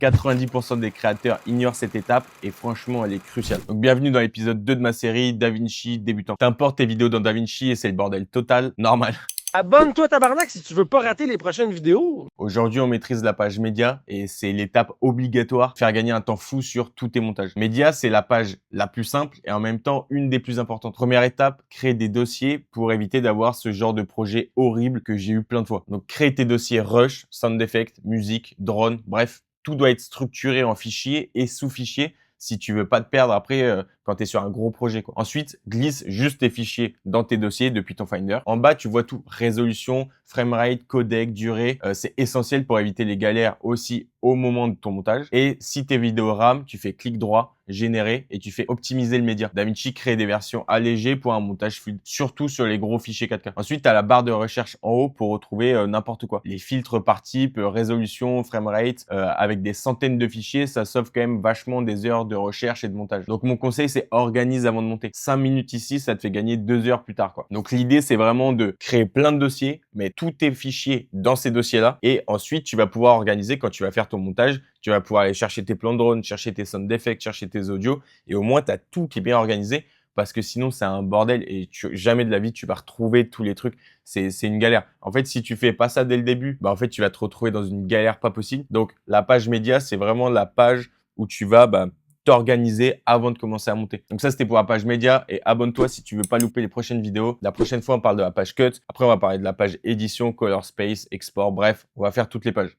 90% des créateurs ignorent cette étape et franchement, elle est cruciale. Donc, bienvenue dans l'épisode 2 de ma série DaVinci débutant. T'importes tes vidéos dans DaVinci et c'est le bordel total, normal. Abonne-toi tabarnak si tu veux pas rater les prochaines vidéos. Aujourd'hui, on maîtrise la page média et c'est l'étape obligatoire, faire gagner un temps fou sur tous tes montages. Média, c'est la page la plus simple et en même temps une des plus importantes. Première étape, créer des dossiers pour éviter d'avoir ce genre de projet horrible que j'ai eu plein de fois. Donc, créer tes dossiers rush, sound effect, musique, drone, bref, tout doit être structuré en fichiers et sous-fichiers si tu veux pas te perdre après quand tu es sur un gros projet, quoi. Ensuite, glisse juste tes fichiers dans tes dossiers depuis ton Finder. En bas, tu vois tout. Résolution, framerate, codec, durée. C'est essentiel pour éviter les galères aussi au moment de ton montage. Et si tes vidéos RAM, tu fais clic droit, générer et tu fais optimiser le média. DaVinci crée des versions allégées pour un montage fluide, surtout sur les gros fichiers 4K. Ensuite, tu as la barre de recherche en haut pour retrouver n'importe quoi. Les filtres par type, résolution, framerate, avec des centaines de fichiers, ça sauve quand même vachement des heures de recherche et de montage. Donc mon conseil, c'est organise avant de monter. 5 minutes ici, ça te fait gagner 2 heures plus tard, quoi. Donc l'idée, c'est vraiment de créer plein de dossiers, mettre tous tes fichiers dans ces dossiers-là et ensuite, tu vas pouvoir organiser quand tu vas faire ton montage. Tu vas pouvoir aller chercher tes plans de drone, chercher tes sound effects, chercher tes audios et au moins, tu as tout qui est bien organisé parce que sinon, c'est un bordel et jamais de la vie, tu vas retrouver tous les trucs. C'est une galère. En fait, si tu fais pas ça dès le début, en fait, tu vas te retrouver dans une galère pas possible. Donc, la page média, c'est vraiment la page où tu vas, t'organiser avant de commencer à monter. Donc ça, c'était pour la page média et abonne-toi si tu veux pas louper les prochaines vidéos. La prochaine fois, on parle de la page cut. Après, on va parler de la page édition, color space, export. Bref, on va faire toutes les pages.